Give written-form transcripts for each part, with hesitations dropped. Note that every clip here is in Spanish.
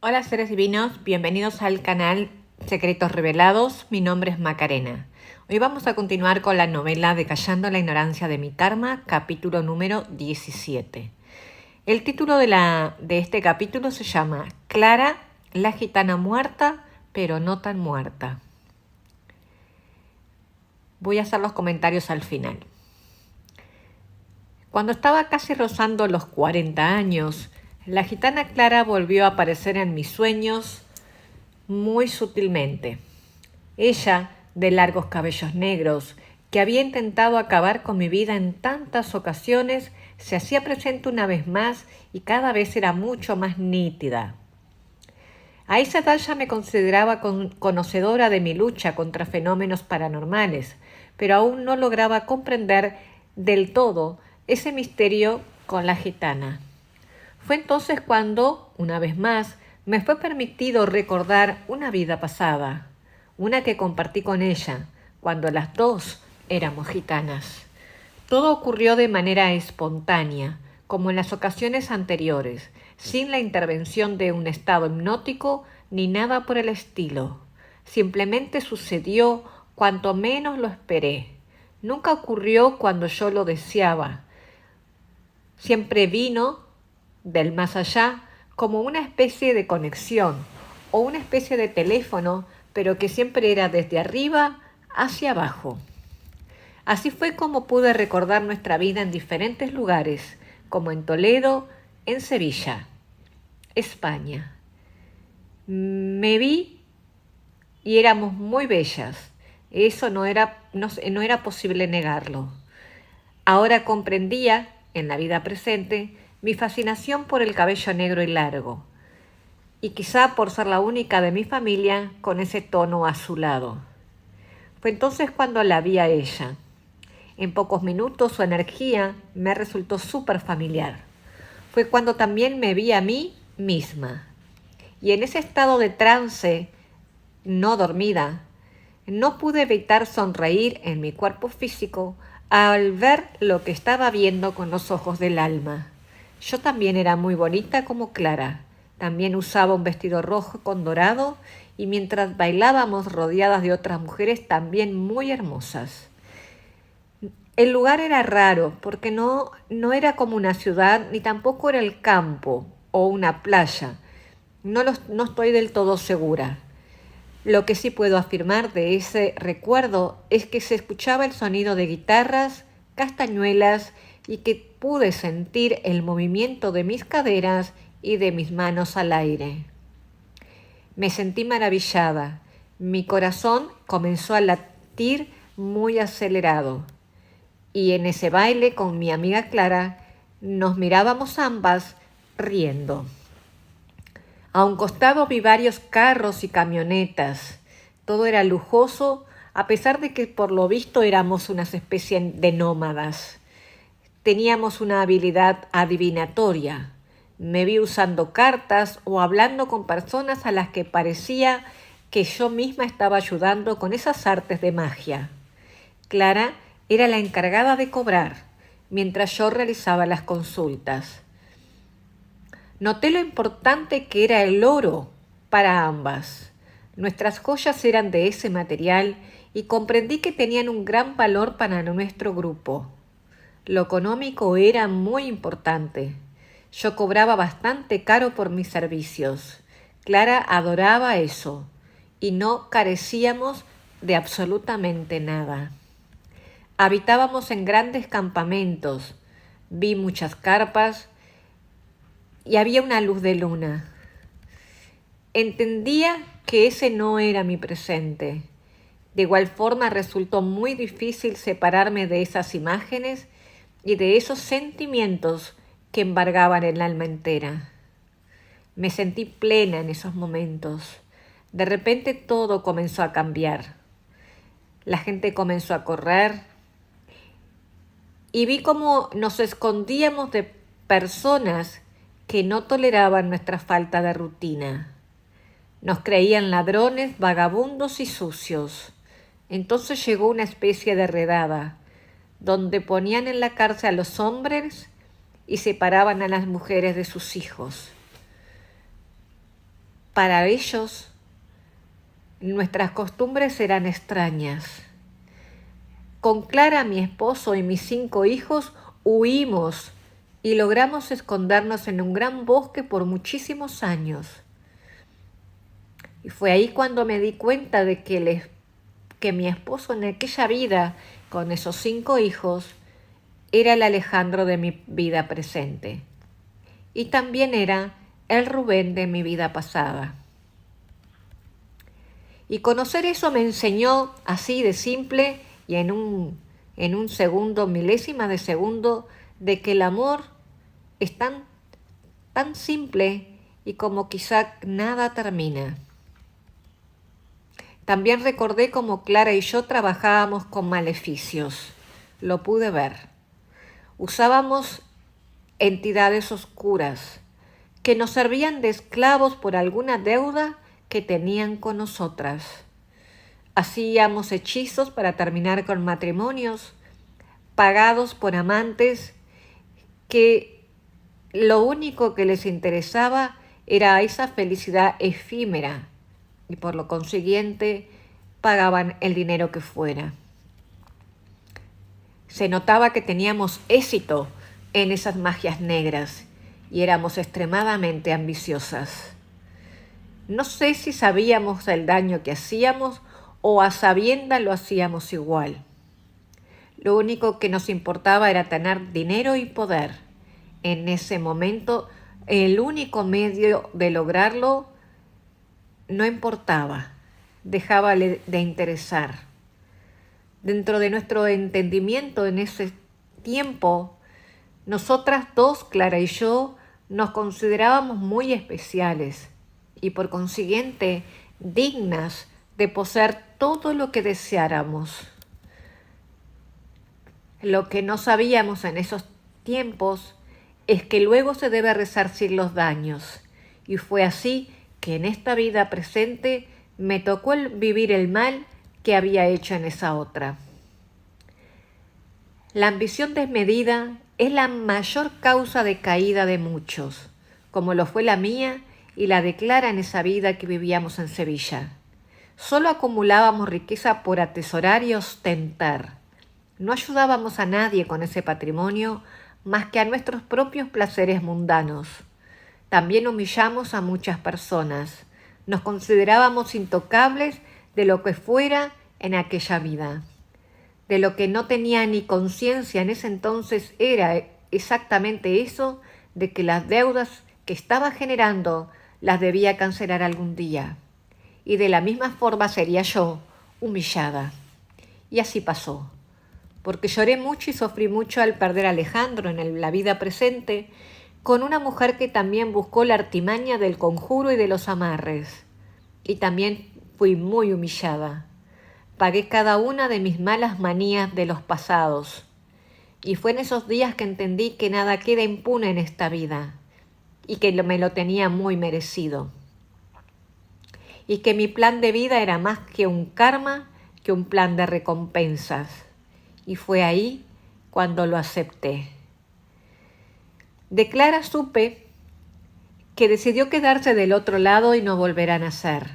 Hola seres divinos, bienvenidos al canal Secretos Revelados. Mi nombre es Macarena. Hoy vamos a continuar con la novela de Callando la ignorancia de mi karma, capítulo número 17. El título de este capítulo se llama Clara, la gitana muerta, pero no tan muerta. Voy a hacer los comentarios al final. Cuando estaba casi rozando los 40 años, la gitana Clara volvió a aparecer en mis sueños muy sutilmente. Ella, de largos cabellos negros, que había intentado acabar con mi vida en tantas ocasiones, se hacía presente una vez más y cada vez era mucho más nítida. A esa edad ya me consideraba conocedora de mi lucha contra fenómenos paranormales, pero aún no lograba comprender del todo ese misterio con la gitana. Fue entonces cuando, una vez más, me fue permitido recordar una vida pasada, una que compartí con ella, cuando las dos éramos gitanas. Todo ocurrió de manera espontánea, como en las ocasiones anteriores, sin la intervención de un estado hipnótico ni nada por el estilo. Simplemente sucedió cuanto menos lo esperé. Nunca ocurrió cuando yo lo deseaba. Siempre vino del más allá como una especie de conexión o una especie de teléfono, pero que siempre era desde arriba hacia abajo. Así fue como pude recordar nuestra vida en diferentes lugares, como en Toledo, en Sevilla, España. Me vi y éramos muy bellas. Eso no era posible negarlo. Ahora comprendía, en la vida presente, mi fascinación por el cabello negro y largo, y quizá por ser la única de mi familia con ese tono azulado. Fue entonces cuando la vi a ella. En pocos minutos su energía me resultó súper familiar. Fue cuando también me vi a mí misma. Y en ese estado de trance, no dormida, no pude evitar sonreír en mi cuerpo físico al ver lo que estaba viendo con los ojos del alma. Yo también era muy bonita como Clara. También usaba un vestido rojo con dorado y mientras bailábamos rodeadas de otras mujeres también muy hermosas. El lugar era raro porque no era como una ciudad ni tampoco era el campo o una playa. No estoy del todo segura. Lo que sí puedo afirmar de ese recuerdo es que se escuchaba el sonido de guitarras, castañuelas y que pude sentir el movimiento de mis caderas y de mis manos al aire. Me sentí maravillada. Mi corazón comenzó a latir muy acelerado. Y en ese baile con mi amiga Clara nos mirábamos ambas riendo. A un costado vi varios carros y camionetas. Todo era lujoso, a pesar de que por lo visto éramos unas especies de nómadas. Teníamos una habilidad adivinatoria. Me vi usando cartas o hablando con personas a las que parecía que yo misma estaba ayudando con esas artes de magia. Clara era la encargada de cobrar, mientras yo realizaba las consultas. Noté lo importante que era el oro para ambas. Nuestras joyas eran de ese material y comprendí que tenían un gran valor para nuestro grupo. Lo económico era muy importante. Yo cobraba bastante caro por mis servicios. Clara adoraba eso y no carecíamos de absolutamente nada. Habitábamos en grandes campamentos. Vi muchas carpas y había una luz de luna. Entendía que ese no era mi presente. De igual forma resultó muy difícil separarme de esas imágenes y de esos sentimientos que embargaban el alma entera. Me sentí plena en esos momentos. De repente todo comenzó a cambiar. La gente comenzó a correr y vi cómo nos escondíamos de personas que no toleraban nuestra falta de rutina. Nos creían ladrones, vagabundos y sucios. Entonces llegó una especie de redada, donde ponían en la cárcel a los hombres y separaban a las mujeres de sus hijos. Para ellos, nuestras costumbres eran extrañas. Con Clara, mi esposo y mis 5 hijos huimos y logramos escondernos en un gran bosque por muchísimos años. Y fue ahí cuando me di cuenta de que mi esposo en aquella vida, con esos 5 hijos, era el Alejandro de mi vida presente. Y también era el Rubén de mi vida pasada. Y conocer eso me enseñó así de simple y en un segundo, milésima de segundo, de que el amor es tan simple y como quizá nada termina. También recordé cómo Clara y yo trabajábamos con maleficios. Lo pude ver. Usábamos entidades oscuras que nos servían de esclavos por alguna deuda que tenían con nosotras. Hacíamos hechizos para terminar con matrimonios pagados por amantes que lo único que les interesaba era esa felicidad efímera y por lo consiguiente pagaban el dinero que fuera. Se notaba que teníamos éxito en esas magias negras y éramos extremadamente ambiciosas. No sé si sabíamos el daño que hacíamos o a sabiendas lo hacíamos igual. Lo único que nos importaba era tener dinero y poder. En ese momento, el único medio de lograrlo no importaba, dejaba de interesar. Dentro de nuestro entendimiento en ese tiempo, nosotras dos, Clara y yo, nos considerábamos muy especiales y por consiguiente dignas de poseer todo lo que deseáramos. Lo que no sabíamos en esos tiempos es que luego se debe resarcir los daños, y fue así que en esta vida presente me tocó vivir el mal que había hecho en esa otra. La ambición desmedida es la mayor causa de caída de muchos, como lo fue la mía y la de Clara en esa vida que vivíamos en Sevilla. Solo acumulábamos riqueza por atesorar y ostentar. No ayudábamos a nadie con ese patrimonio más que a nuestros propios placeres mundanos. También humillamos a muchas personas. Nos considerábamos intocables de lo que fuera en aquella vida. De lo que no tenía ni conciencia en ese entonces era exactamente eso, de que las deudas que estaba generando las debía cancelar algún día. Y de la misma forma sería yo humillada. Y así pasó. Porque lloré mucho y sufrí mucho al perder a Alejandro en la vida presente, con una mujer que también buscó la artimaña del conjuro y de los amarres. Y también fui muy humillada. Pagué cada una de mis malas manías de los pasados. Y fue en esos días que entendí que nada queda impune en esta vida y que me lo tenía muy merecido. Y que mi plan de vida era más que un karma, que un plan de recompensas. Y fue ahí cuando lo acepté. De Clara supe que decidió quedarse del otro lado y no volver a nacer,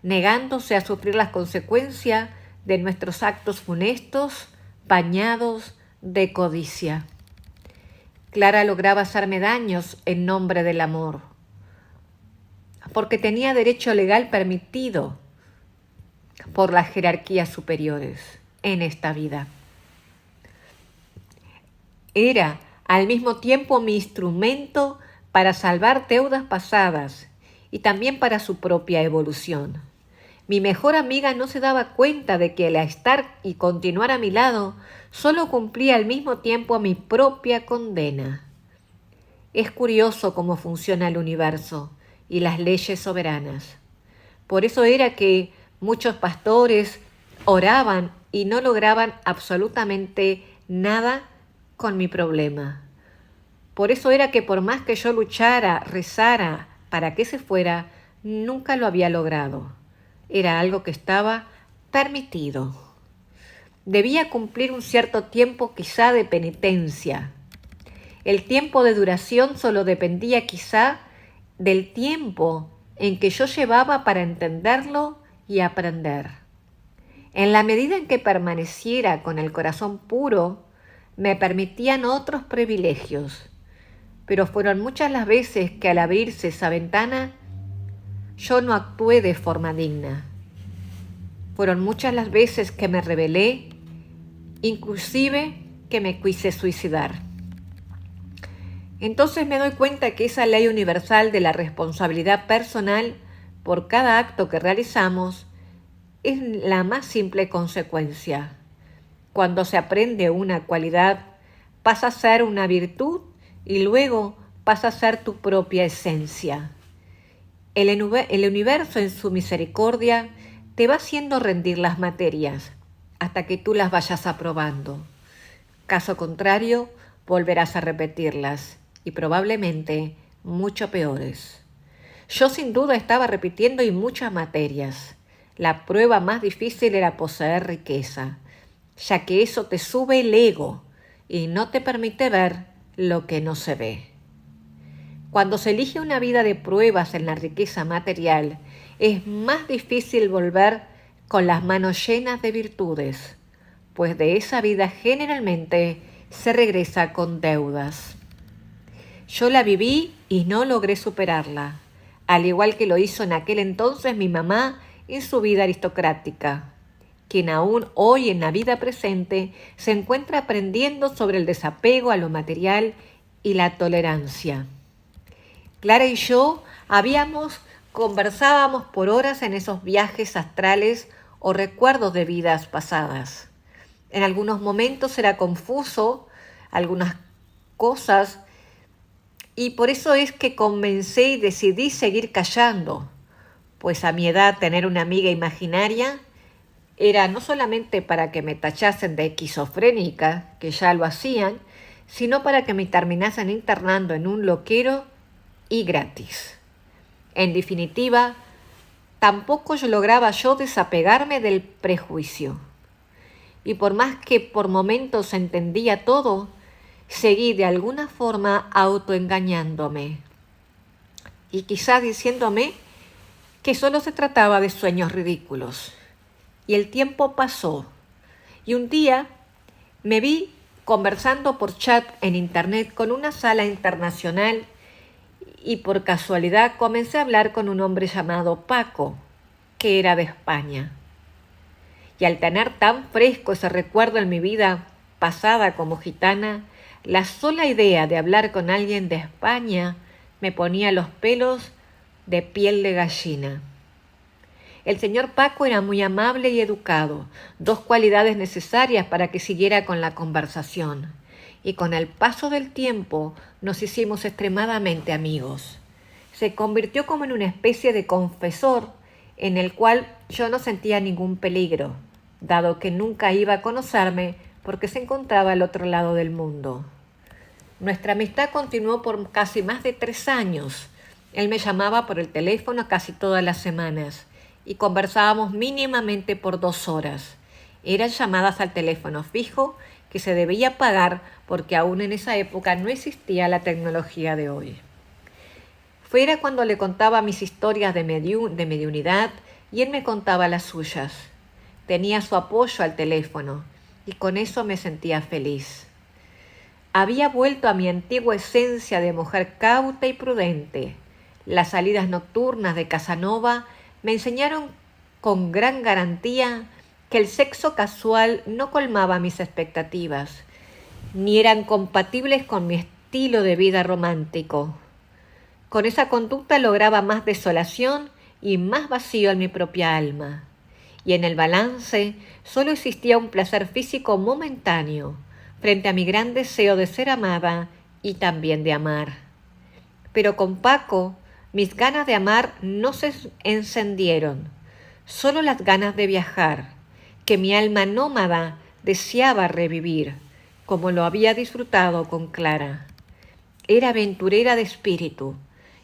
negándose a sufrir las consecuencias de nuestros actos funestos, bañados de codicia. Clara lograba hacerme daños en nombre del amor, porque tenía derecho legal permitido por las jerarquías superiores en esta vida. Era al mismo tiempo mi instrumento para salvar deudas pasadas y también para su propia evolución. Mi mejor amiga no se daba cuenta de que al estar y continuar a mi lado, solo cumplía al mismo tiempo mi propia condena. Es curioso cómo funciona el universo y las leyes soberanas. Por eso era que muchos pastores oraban y no lograban absolutamente nada con mi problema. Por eso era que por más que yo luchara, rezara para que se fuera, nunca lo había logrado. Era algo que estaba permitido. Debía cumplir un cierto tiempo quizá de penitencia. El tiempo de duración solo dependía quizá del tiempo en que yo llevaba para entenderlo y aprender. En la medida en que permaneciera con el corazón puro, me permitían otros privilegios, pero fueron muchas las veces que al abrirse esa ventana yo no actué de forma digna. Fueron muchas las veces que me rebelé, inclusive que me quise suicidar. Entonces me doy cuenta que esa ley universal de la responsabilidad personal por cada acto que realizamos es la más simple consecuencia. Cuando se aprende una cualidad, pasa a ser una virtud y luego pasa a ser tu propia esencia. El universo en su misericordia te va haciendo rendir las materias hasta que tú las vayas aprobando. Caso contrario, volverás a repetirlas y probablemente mucho peores. Yo sin duda estaba repitiendo en muchas materias. La prueba más difícil era poseer riqueza, ya que eso te sube el ego y no te permite ver lo que no se ve. Cuando se elige una vida de pruebas en la riqueza material, es más difícil volver con las manos llenas de virtudes, pues de esa vida generalmente se regresa con deudas. Yo la viví y no logré superarla, al igual que lo hizo en aquel entonces mi mamá en su vida aristocrática, quien aún hoy en la vida presente se encuentra aprendiendo sobre el desapego a lo material y la tolerancia. Clara y yo conversábamos por horas en esos viajes astrales o recuerdos de vidas pasadas. En algunos momentos era confuso algunas cosas y por eso es que comencé y decidí seguir callando, pues a mi edad tener una amiga imaginaria era no solamente para que me tachasen de esquizofrénica, que ya lo hacían, sino para que me terminasen internando en un loquero y gratis. En definitiva, tampoco lograba yo desapegarme del prejuicio. Y por más que por momentos entendía todo, seguí de alguna forma autoengañándome. Y quizá diciéndome que solo se trataba de sueños ridículos. Y el tiempo pasó. Y un día me vi conversando por chat en internet con una sala internacional y por casualidad comencé a hablar con un hombre llamado Paco, que era de España. Y al tener tan fresco ese recuerdo en mi vida pasada como gitana, la sola idea de hablar con alguien de España me ponía los pelos de piel de gallina. El señor Paco era muy amable y educado, dos cualidades necesarias para que siguiera con la conversación. Y con el paso del tiempo nos hicimos extremadamente amigos. Se convirtió como en una especie de confesor en el cual yo no sentía ningún peligro, dado que nunca iba a conocerme porque se encontraba al otro lado del mundo. Nuestra amistad continuó por casi más de 3 años. Él me llamaba por el teléfono casi todas las semanas y conversábamos mínimamente por 2 horas. Eran llamadas al teléfono fijo que se debía pagar porque aún en esa época no existía la tecnología de hoy. Fuera cuando le contaba mis historias de mediunidad y él me contaba las suyas. Tenía su apoyo al teléfono y con eso me sentía feliz. Había vuelto a mi antigua esencia de mujer cauta y prudente. Las salidas nocturnas de Casanova me enseñaron con gran garantía que el sexo casual no colmaba mis expectativas, ni eran compatibles con mi estilo de vida romántico. Con esa conducta lograba más desolación y más vacío en mi propia alma. Y en el balance solo existía un placer físico momentáneo frente a mi gran deseo de ser amada y también de amar. Pero con Paco, mis ganas de amar no se encendieron, solo las ganas de viajar, que mi alma nómada deseaba revivir, como lo había disfrutado con Clara. Era aventurera de espíritu,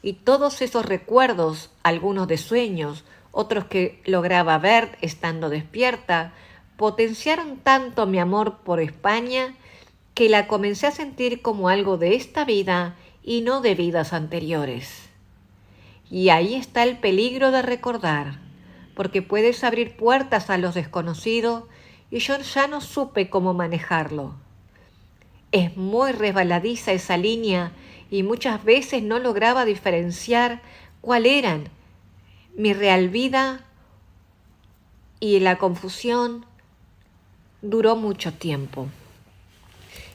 y todos esos recuerdos, algunos de sueños, otros que lograba ver estando despierta, potenciaron tanto mi amor por España que la comencé a sentir como algo de esta vida y no de vidas anteriores. Y ahí está el peligro de recordar, porque puedes abrir puertas a los desconocidos y yo ya no supe cómo manejarlo. Es muy resbaladiza esa línea y muchas veces no lograba diferenciar cuál eran mi real vida y la confusión duró mucho tiempo.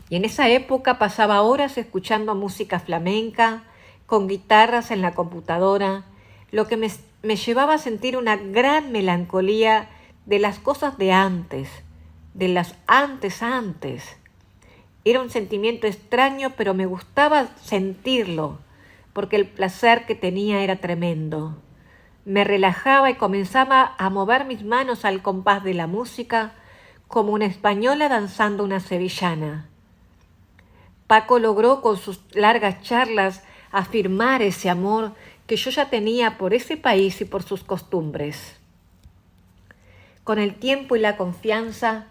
Y en esa época pasaba horas escuchando música flamenca, con guitarras en la computadora, lo que me llevaba a sentir una gran melancolía de las cosas de antes, de las antes. Era un sentimiento extraño, pero me gustaba sentirlo, porque el placer que tenía era tremendo. Me relajaba y comenzaba a mover mis manos al compás de la música, como una española danzando una sevillana. Paco logró con sus largas charlas afirmar ese amor que yo ya tenía por ese país y por sus costumbres. Con el tiempo y la confianza,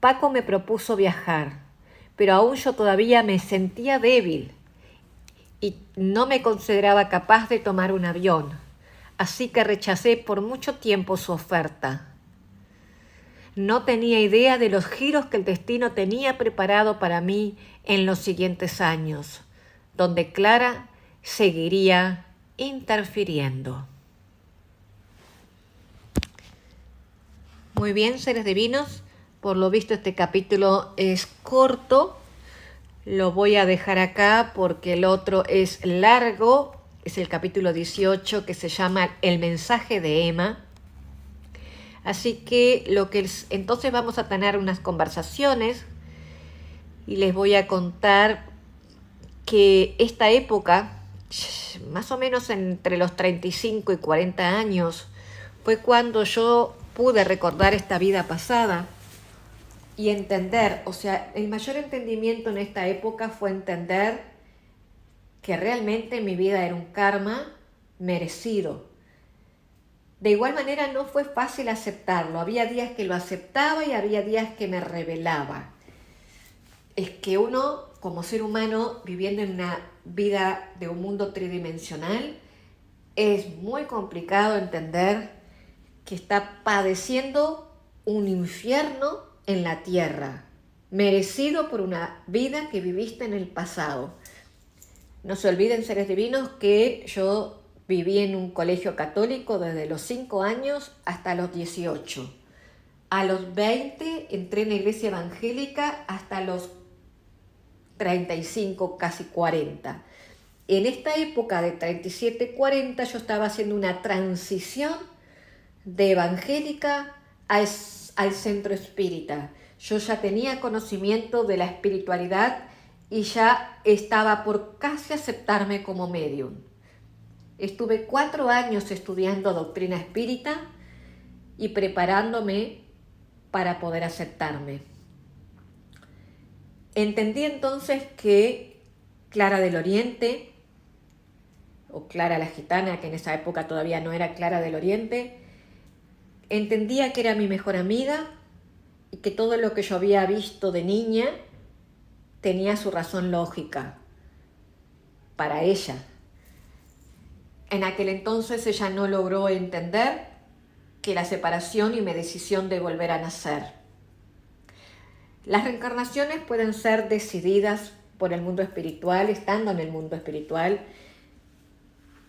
Paco me propuso viajar, pero aún yo todavía me sentía débil y no me consideraba capaz de tomar un avión, así que rechacé por mucho tiempo su oferta. No tenía idea de los giros que el destino tenía preparado para mí en los siguientes años, donde Clara seguiría interfiriendo. Muy bien, seres divinos, por lo visto este capítulo es corto, lo voy a dejar acá porque el otro es largo, es el capítulo 18 que se llama El mensaje de Emma. Así que entonces vamos a tener unas conversaciones y les voy a contar que esta época, más o menos entre los 35 y 40 años, fue cuando yo pude recordar esta vida pasada y entender, o sea, el mayor entendimiento en esta época fue entender que realmente mi vida era un karma merecido. De igual manera no fue fácil aceptarlo, había días que lo aceptaba y había días que me rebelaba. Es que uno, como ser humano, viviendo en una vida de un mundo tridimensional, es muy complicado entender que está padeciendo un infierno en la tierra, merecido por una vida que viviste en el pasado. No se olviden, seres divinos, que yo viví en un colegio católico desde los 5 años hasta los 18. A los 20 entré en la iglesia evangélica hasta los 35, casi 40. En esta época de 37-40 yo estaba haciendo una transición de evangélica al centro espírita. Yo ya tenía conocimiento de la espiritualidad y ya estaba por casi aceptarme como medium. Estuve 4 años estudiando doctrina espírita y preparándome para poder aceptarme. Entendí entonces que Clara del Oriente, o Clara la Gitana, que en esa época todavía no era Clara del Oriente, entendía que era mi mejor amiga y que todo lo que yo había visto de niña tenía su razón lógica para ella. En aquel entonces ella no logró entender que la separación y mi decisión de volver a nacer. Las reencarnaciones pueden ser decididas por el mundo espiritual, estando en el mundo espiritual.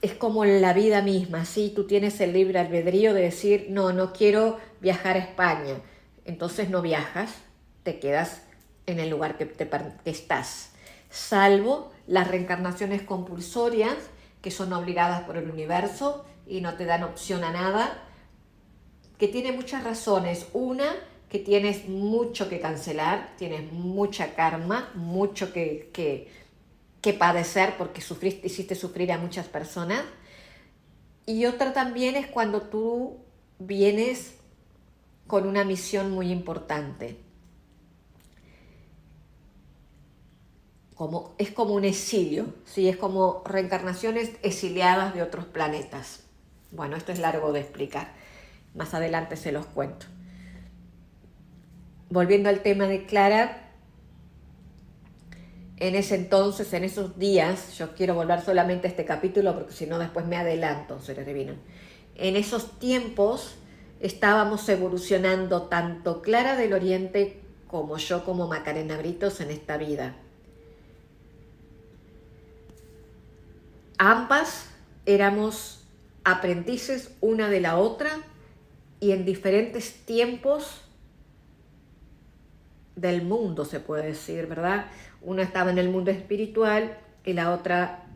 Es como la vida misma, ¿sí? Tú tienes el libre albedrío de decir, no quiero viajar a España. Entonces no viajas, te quedas en el lugar que estás. Salvo las reencarnaciones compulsorias, que son obligadas por el universo y no te dan opción a nada, que tiene muchas razones. Una, que tienes mucho que cancelar, tienes mucha karma, mucho que padecer porque hiciste sufrir a muchas personas. Y otra también es cuando tú vienes con una misión muy importante. Es como un exilio, ¿sí? Es como reencarnaciones exiliadas de otros planetas. Bueno, esto es largo de explicar. Más adelante se los cuento. Volviendo al tema de Clara, En ese entonces, en esos días, yo quiero volver solamente a este capítulo porque si no después me adelanto, seres divinos. En esos tiempos estábamos evolucionando tanto Clara del Oriente como yo como Macarena Britos en esta vida. Ambas éramos aprendices una de la otra y en diferentes tiempos del mundo, se puede decir, ¿verdad? Una estaba en el mundo espiritual y la otra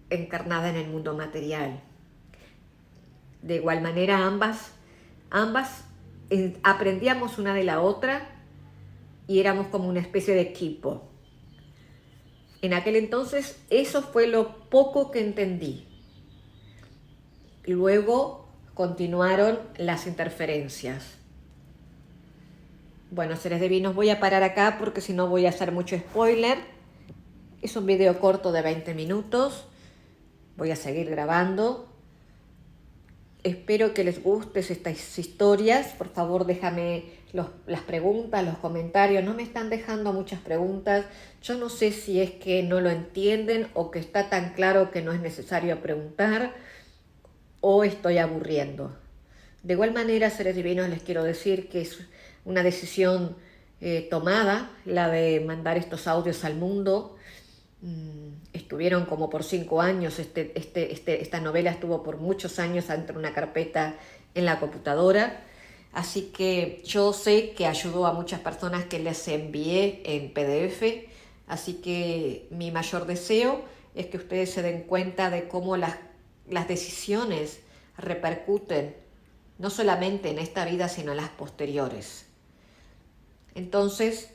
encarnada en el mundo material. De igual manera, ambas aprendíamos una de la otra y éramos como una especie de equipo. En aquel entonces, eso fue lo poco que entendí. Luego continuaron las interferencias. Bueno, seres divinos, voy a parar acá porque si no voy a hacer mucho spoiler. Es un video corto de 20 minutos. Voy a seguir grabando. Espero que les gusten estas historias. Por favor, déjame las preguntas, los comentarios. No me están dejando muchas preguntas. Yo no sé si es que no lo entienden o que está tan claro que no es necesario preguntar o estoy aburriendo. De igual manera, seres divinos, les quiero decir que es una decisión tomada, la de mandar estos audios al mundo. Estuvieron como por 5 años, esta novela estuvo por muchos años dentro de una carpeta en la computadora, así que yo sé que ayudó a muchas personas que les envié en PDF, así que mi mayor deseo es que ustedes se den cuenta de cómo las decisiones repercuten no solamente en esta vida, sino en las posteriores. Entonces,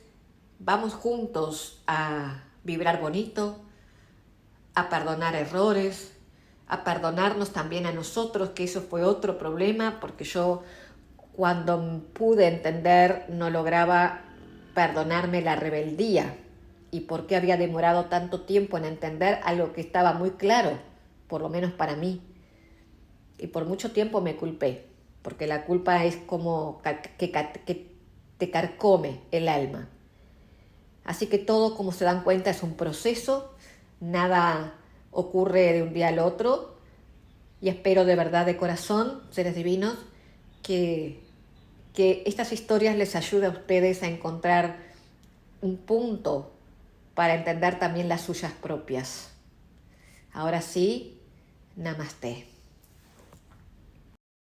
vamos juntos a vibrar bonito, a perdonar errores, a perdonarnos también a nosotros, que eso fue otro problema, porque yo cuando pude entender no lograba perdonarme la rebeldía y por qué había demorado tanto tiempo en entender algo que estaba muy claro, por lo menos para mí. Y por mucho tiempo me culpé, porque la culpa es como que te carcome el alma. Así que todo, como se dan cuenta, es un proceso, nada ocurre de un día al otro y espero de verdad, de corazón, seres divinos, que estas historias les ayuden a ustedes a encontrar un punto para entender también las suyas propias. Ahora sí, namaste.